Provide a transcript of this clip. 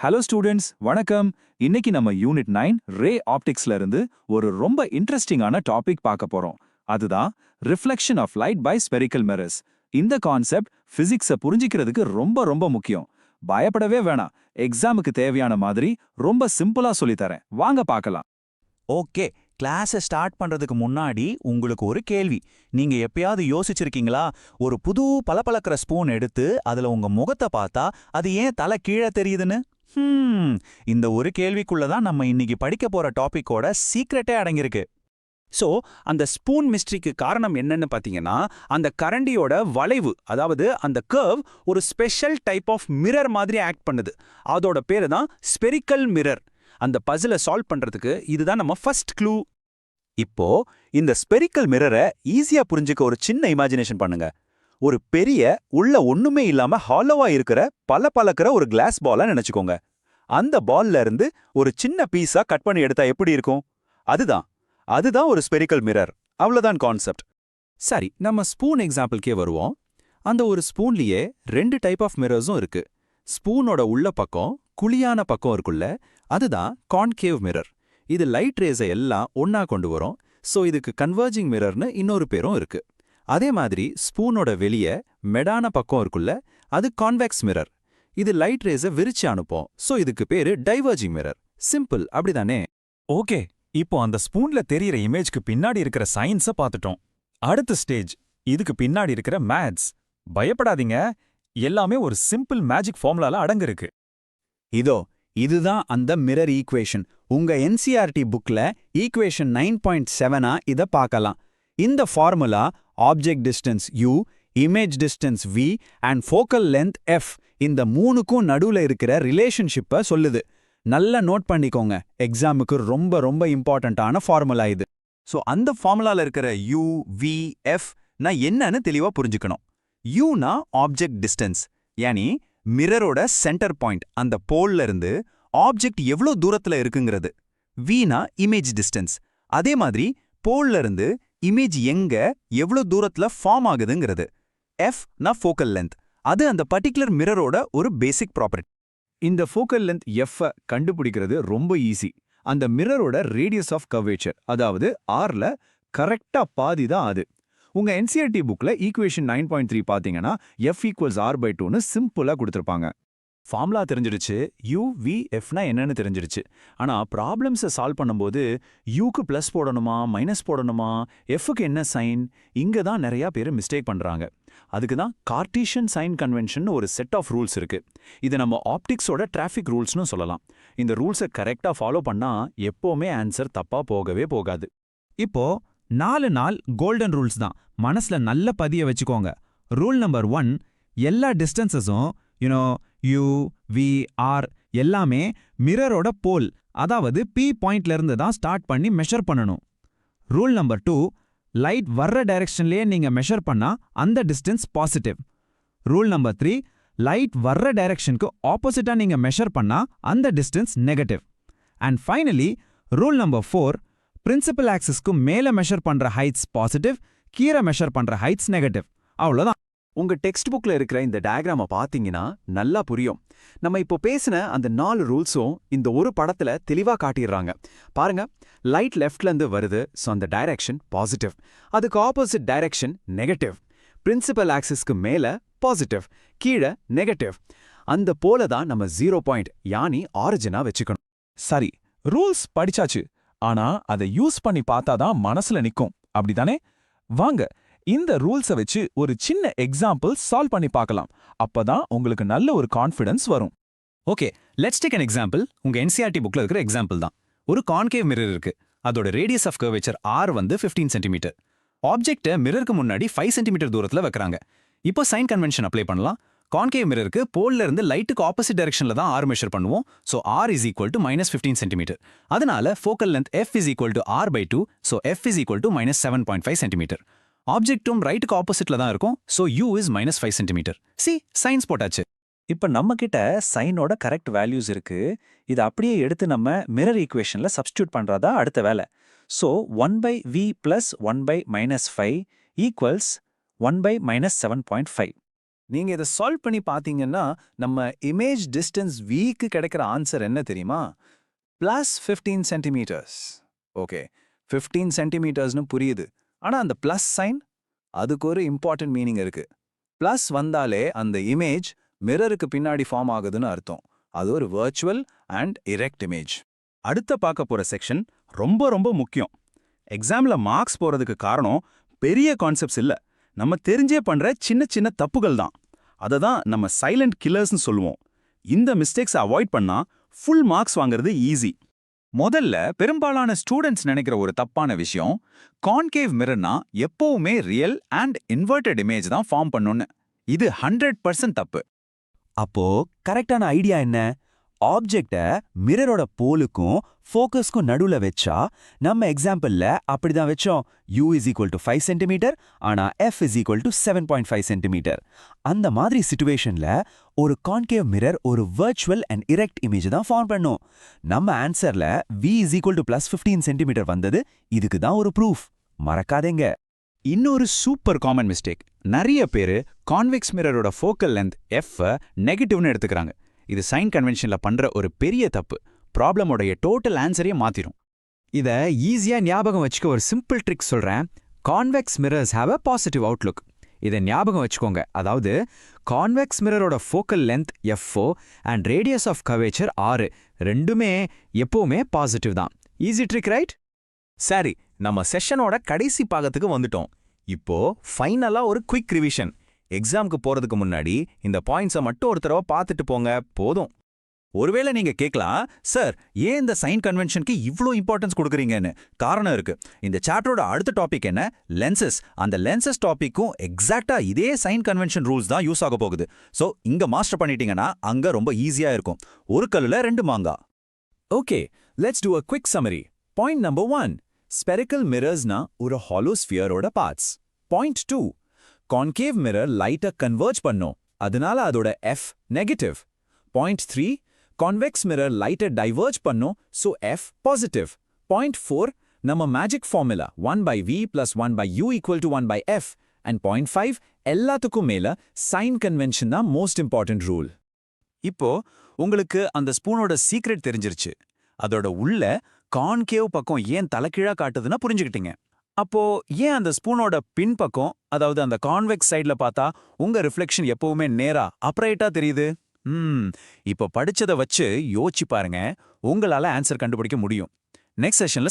Hello students, வணக்கம். இன்னைக்கு நம்ம யூனிட் 9 ரே ஆப்டிக்ஸ்ல இருந்து ஒரு ரொம்ப இன்ட்ரெஸ்டிங்கான டாபிக் பார்க்க போறோம். அதுதான் reflection of light by spherical mirrors. இந்த கான்செப்ட் பிசிக்ஸை புரிஞ்சிக்கிறதுக்கு ரொம்ப ரொம்ப முக்கியம். பயப்படவே வேணாம். எக்ஸாமுக்கு தேவையான மாதிரி ரொம்ப சிம்பிளா சொல்லித்தரேன். வாங்க பார்க்கலாம். ஓகே, கிளாஸை ஸ்டார்ட் பண்றதுக்கு முன்னாடி உங்களுக்கு ஒரு கேள்வி. நீங்க எப்பயாவது யோசிச்சிருக்கீங்களா? ஒரு புது பளபளக்கிற ஸ்பூன் எடுத்து அதுல உங்க முகத்தை பார்த்தா அது ஏன் தலை கீழே தெரியுதுன்னு? இந்த ஒரு கேள்விக்குள்ள தான் நம்ம இன்னைக்கு படிக்க போற டாபிக்கோட சீக்ரெட்டே அடங்கியிருக்கு. ஸோ அந்த ஸ்பூன் மிஸ்ட்ரிக்கு காரணம் என்னன்னு பார்த்தீங்கன்னா, அந்த கரண்டியோட வளைவு, அதாவது அந்த கர்வ் ஒரு ஸ்பெஷல் டைப் ஆஃப் மிரர் மாதிரி ஆக்ட் பண்ணுது. அதோட பேரு தான் ஸ்பெரிக்கல் மிரர். அந்த பசிலை சால்வ் பண்றதுக்கு இதுதான் நம்ம ஃபர்ஸ்ட் க்ளூ. இப்போ இந்த ஸ்பெரிக்கல் மிரரை ஈஸியா புரிஞ்சுக்க ஒரு சின்ன இமேஜினேஷன் பண்ணுங்க. ஒரு பெரிய உள்ள ஒண்ணுமே இல்லாம ஹாலோவா இருக்கிற பளபளக்கிற ஒரு கிளாஸ் பாலா நினைச்சுக்கோங்க. அந்த பால்ல இருந்து ஒரு சின்ன பீஸா கட் பண்ணி எடுத்தா எப்படி இருக்கும்? அதுதான் ஒரு ஸ்பெரிக்கல் மிரர். அவ்வளவுதான் கான்செப்ட். சரி, நம்ம ஸ்பூன் எக்ஸாம்பிள்கே வருவோம். அந்த ஒரு ஸ்பூன்லயே 2 டைப் ஆஃப் மிரர்ஸும் இருக்கு. ஸ்பூனோட உள்ள பக்கம் குழியான பக்கம் இருக்குல்ல, அதுதான் கான்கேவ் மிரர். இது லைட் ரேஸை எல்லாம் ஒன்னா கொண்டு வரும். ஸோ இதுக்கு கன்வர்ஜிங் மிரர்னு இன்னொரு பேரும் இருக்கு. அதே மாதிரி ஸ்பூனோட வெளியே மெடான பக்கம் இருக்குல்ல, அது கான்வெக்ஸ் மிரர். இது லைட் ரேஸை விரிச்சு அனுப்போம். ஸோ இதுக்கு பேரு டைவர்ஜிங் மிரர். சிம்பிள், அப்படிதானே? ஓகே, இப்போ அந்த ஸ்பூன்ல தெரியற இமேஜ்க்கு பின்னாடி இருக்கிற சயின்ஸ பார்த்துட்டோம். அடுத்த ஸ்டேஜ், இதுக்கு பின்னாடி இருக்கிற மேத்ஸ். பயப்படாதீங்க, எல்லாமே ஒரு சிம்பிள் மேஜிக் ஃபார்முலால அடங்கிருக்கு. இதுதான் அந்த மிரர் ஈக்குவேஷன். உங்க என்சிஆர்டி புக்ல ஈக்குவேஷன் 9.7 இத பார்க்கலாம். இந்த formula object distance u, image distance v and focal length f இந்த மூணுக்கும் நடுவுல இருக்கிற ரிலேஷன்ஷிப்பை சொல்லுது. நல்லா நோட் பண்ணிக்கோங்க, எக்ஸாமுக்கு ரொம்ப ரொம்ப இம்பார்ட்டன்டான ஃபார்முலா இது. ஸோ அந்த ஃபார்முலால இருக்கிற u, v, f நான் என்னன்னு தெளிவா புரிஞ்சுக்கணும். uனா ஆப்ஜெக்ட் டிஸ்டன்ஸ், யானி மிரரோட சென்டர் பாயிண்ட், அந்த போல்ல இருந்து ஆப்ஜெக்ட் எவ்வளோ தூரத்துல இருக்குங்கிறது. vனா இமேஜ் டிஸ்டன்ஸ், அதே மாதிரி போல்ல இருந்து இமேஜ் எங்க எவ்வளோ தூரத்துல ஃபார்ம் ஆகுதுங்கிறது. f னா ஃபோக்கல் லென்த், அது அந்த பர்டிகுலர் மிரரோட ஒரு பேசிக் ப்ராப்பர்ட்டி. இந்த ஃபோக்கல் லென்த் f கண்டுபிடிக்கிறது ரொம்ப ஈஸி. அந்த மிரரோட ரேடியஸ் ஆஃப் கர்வேச்சர், அதாவது r-ல கரெக்டா பாதி தான் அது. உங்க என்சிஆர்டி புக்ல ஈக்குவேஷன் 9.3 பாத்தீங்கன்னா f ஈக்குவல்ஸ் r/2ன்னு சிம்பிளா கொடுத்திருப்பாங்க. ஃபார்முலா தெரிஞ்சிடுச்சு, u, v, fனா என்னன்னு தெரிஞ்சிடுச்சு. ஆனா ப்ராப்ளம்ஸை சால்வ் பண்ணும்போது யூக்கு ப்ளஸ் போடணுமா மைனஸ் போடணுமா, எஃப்க்கு என்ன சைன், இங்க தான் நிறைய பேர் மிஸ்டேக் பண்றாங்க. அதுக்கு தான் கார்ட்டீசியன் சைன் கன்வென்ஷன் ஒரு செட் ஆஃப் ரூல்ஸ் இருக்கு. இது நம்ம ஆப்டிக்ஸோட டிராஃபிக் ரூல்ஸ்னு சொல்லலாம். இந்த ரூல்ஸை கரெக்டா ஃபாலோ பண்ணா எப்பவுமே ஆன்சர் தப்பா போகவே போகாது. இப்போ 4 கோல்டன் ரூல்ஸ் தான், மனசுல நல்ல பதிய வச்சுக்கோங்க. ரூல் நம்பர் 1, எல்லா டிஸ்டன்சஸும் u, v, r எல்லாமே மிரரோட போல், அதாவது p பாயிண்ட்ல இருந்து தான் ஸ்டார்ட் பண்ணி மெஷர் பண்ணணும். ரூல் நம்பர் 2, லைட் வர்ற டைரக்ஷன்லயே நீங்க மெஷர் பண்ணா அந்த distance positive. Rule number 3, light வர்ற டைரக்ஷனுக்கு ஆப்போசிட்டா நீங்க மெஷர் பண்ணா அந்த distance negative. And finally rule number 4, principal ஆக்சிஸ்க்கு மேல மெஷர் பண்ற ஹைட்ஸ் பாசிட்டிவ், கீழே மெஷர் பண்ற ஹைட்ஸ் நெகட்டிவ். அவ்வளவுதான். உங்க டெக்ஸ்ட் புக்ல இருக்கிற இந்த டயக்ராம பாத்தீங்கன்னா நல்லா புரியும். நம்ம இப்போ பேசின அந்த 4 ரூல்ஸும் இந்த ஒரு படத்துல தெளிவா காட்டிடுறாங்க. பாருங்க, லைட் லெஃப்ட்ல இருந்து வருது, ஸோ அந்த டைரக்ஷன் பாசிட்டிவ். அதுக்கு ஆப்போசிட் டைரக்ஷன் நெகட்டிவ். பிரின்சிபல் ஆக்சிஸ்க்கு மேல பாசிட்டிவ், கீழே நெகட்டிவ். அந்த போல தான் நம்ம 0 பாயிண்ட், யானி ஆரிஜினா வச்சுக்கணும். சரி, ரூல்ஸ் படிச்சாச்சு. ஆனா அதை யூஸ் பண்ணி பார்த்தாதான் மனசுல நிக்கும், அப்படிதானே? வாங்க இந்த ரூல்ஸை வச்சு ஒரு சின்ன எக்ஸாம்பிள் சால்வ் பண்ணி பார்க்கலாம். அப்பதான் உங்களுக்கு நல்ல ஒரு கான்ஃபிடன்ஸ் வரும். Okay, let's take an example. உங்க என்சிஆர்டி புக்ல இருக்கிற எக்ஸாம்பிள் தான். ஒரு கான்கேவ் மிரர் இருக்கு. அதோட radius of curvature r 15 centimetre. ஆப்ஜெக்ட்டை மிரருக்கு முன்னாடி 5 சென்டிமீட்டர் தூரத்துல வைக்கிறாங்க. இப்போ சைன் கன்வென்ஷன் அப்ளை பண்ணலாம். கான்கேவ் மிரருக்கு போல்ல இருந்து லைட்டுக்கு ஆப்போசிட் டைரக்ஷன்ல தான் r மெஷர் பண்ணுவோம். So r is equal to -15 centimetre. அதனால focal length f is equal to r/2. So f is equal to -7.5 centimetre. ஆப்ஜெக்டும் ரைட்டுக்கு ஆப்போசிட்ல தான் இருக்கும். So u is -5 centimetre. Science போட்டாச்சு. இப்ப நம்ம கிட்ட சைனோட கரெக்ட் வேல்யூஸ் இருக்கு. இதை அப்படியே எடுத்து நம்ம மிரர் ஈக்குவேஷன்ல சப்ஸ்டியூட் பண்றதா அடுத்த வேலை. So 1/v + 1/-5 equals 1/-7.5. நீங்க இதை சால்வ் பண்ணி பார்த்தீங்கன்னா நம்ம இமேஜ் டிஸ்டன்ஸ் விக்கு கிடைக்கிற ஆன்சர் என்ன தெரியுமா? +15 சென்டிமீட்டர்ஸ். ஓகே, 15 சென்டிமீட்டர்ஸ்னு புரியுது. ஆனா அந்த ப்ளஸ் சைன், அதுக்கு ஒரு இம்பார்ட்டன்ட் மீனிங் இருக்கு. ப்ளஸ் வந்தாலே அந்த இமேஜ் மிரருக்கு பின்னாடி ஃபார்ம் ஆகுதுன்னு அர்த்தம். அது ஒரு வர்ச்சுவல் அண்ட் எரெக்ட் இமேஜ். அடுத்த பார்க்க போற செக்ஷன் ரொம்ப ரொம்ப முக்கியம். எக்ஸாம்ல மார்க்ஸ் போறதுக்கு காரணம் பெரிய கான்செப்ட்ஸ் இல்ல, நம்ம தெரிஞ்சே பண்ற சின்ன சின்ன தப்புகள் தான். அதை தான் நம்ம சைலண்ட் கில்லர்ஸ்னு சொல்லுவோம். இந்த மிஸ்டேக்ஸை அவாய்ட் பண்ணா ஃபுல் மார்க்ஸ் வாங்குறது ஈஸி. முதல்ல பெரும்பாலான ஸ்டூடெண்ட்ஸ் நினைக்கிற ஒரு தப்பான விஷயம், கான்கேவ் மிரர்னா எப்பவுமே ரியல் அண்ட் இன்வெர்டட் இமேஜ் தான் ஃபார்ம் பண்ணுன்னு. இது 100% தப்பு. அப்போ கரெக்டான ஐடியா என்ன? ஆப்ஜெக்ட மிரரோட போலுக்கும் ஃபோக்கஸ்க்கும் நடுவுல வச்சா, நம்ம எக்ஸாம்பிள்ல அப்படிதான் வச்சோம். u = 5 சென்டிமீட்டர், ஆனா f = 7.5 சென்டிமீட்டர். அந்த மாதிரி சிச்சுவேஷன்ல ஒரு கான்கேவ் மிரர் ஒரு வர்ச்சுவல் அண்ட் இரெக்ட் இமேஜ் தான் ஃபார்ம் பண்ணும். நம்ம ஆன்சர்ல v = +15 சென்டிமீட்டர் வந்தது இதுக்கு தான் ஒரு ப்ரூஃப். மறக்காதேங்க. இன்னொரு சூப்பர் காமன் மிஸ்டேக், நிறைய பேரு கான்வெக்ஸ் மிரரோட ஃபோக்கல் லென்த் f நெகட்டிவ்னு எடுத்துக்கிறாங்க. இது சைன் கன்வென்ஷன்ல பண்ற ஒரு பெரிய தப்பு. ப்ராப்ளமோடைய டோட்டல் ஆன்சரையே மாத்திரும். இத ஈஸியா ஞாபகம் வச்சுக்க ஒரு சிம்பிள் ட்ரிக் சொல்றேன். Convex mirrors have a positive outlook. இதை ஞாபகம் வச்சுக்கோங்க. அதாவது கான்வெக்ஸ் மிரரோட focal length f4 and radius of curvature 6 ரெண்டுமே எப்பவுமே பாசிட்டிவ் தான். Easy trick, right? சரி, நம்ம செஷனோட கடைசி பாகத்துக்கு வந்துட்டோம். இப்போ ஃபைனலா ஒரு குயிக் ரிவிஷன். எக்ஸாம்க்கு போறதுக்கு முன்னாடி இந்த பாயிண்ட்ஸை மட்டும் ஒரு தடவை பார்த்துட்டு போங்க, போதும். ஒருவேளை நீங்க கேட்கலாம், சார் ஏன் இந்த சைன் கன்வென்ஷனுக்கு இவ்ளோ இம்பார்ட்டன்ஸ் கொடுக்குறீங்கன்னு. காரணம் இருக்கு. இந்த சாப்டரோட அடுத்த டாபிக் என்ன? லென்சஸ். அந்த லென்சஸ் டாபிக்கும் எக்ஸாக்டா இதே சைன் கன்வென்ஷன் ரூல்ஸ் தான் யூஸ் ஆக போகுது. சோ இங்க மாஸ்டர் பண்ணிட்டீங்கன்னா அங்க ரொம்ப ஈஸியா இருக்கும். ஒரு கல்லுல 2 மாங்கா. Okay, let's do a quick summary. Point number 1, spherical மிரர்ஸ்னா ஒரு ஹாலோ ஸ்பியரோட பார்ட்ஸ். பாயிண்ட் 2, கான்கேவ் மிரர் லைட்டா கன்வர்ஜ் பண்ணும், அதனால அதோட f negative. Point 3, convex mirror லைட்டா டைவர்ஜ் பண்ணும், so f பாசிட்டிவ். பாயிண்ட் 4, நம்ம magic formula 1/v + 1/u = 1/f. And point 5, எல்லாத்துக்கும் மேல சைன் கன்வென்ஷன் தான் மோஸ்ட் இம்பார்ட்டன்ட் ரூல். இப்போ உங்களுக்கு அந்த ஸ்பூனோட சீக்ரெட் தெரிஞ்சிருச்சு. அதோட உள்ள கான்கேவ் பக்கம் ஏன் தலைகீழா காட்டுதுன்னா புரிஞ்சுக்கிட்டீங்க. அப்போ ஏன் அந்த ஸ்பூனோட பின்பக்கம், அதாவது அந்த கான்வெக்ஸ் சைடுல பார்த்தா உங்க ரிஃப்ளெக்ஷன் எப்பவுமே நேரா அப்ரைட்டா தெரியுது? இப்போ படிச்சதை வச்சு யோசிச்சு பாருங்க, உங்களால ஆன்சர் கண்டுபிடிக்க முடியும். நெக்ஸ்ட் செஷன்ல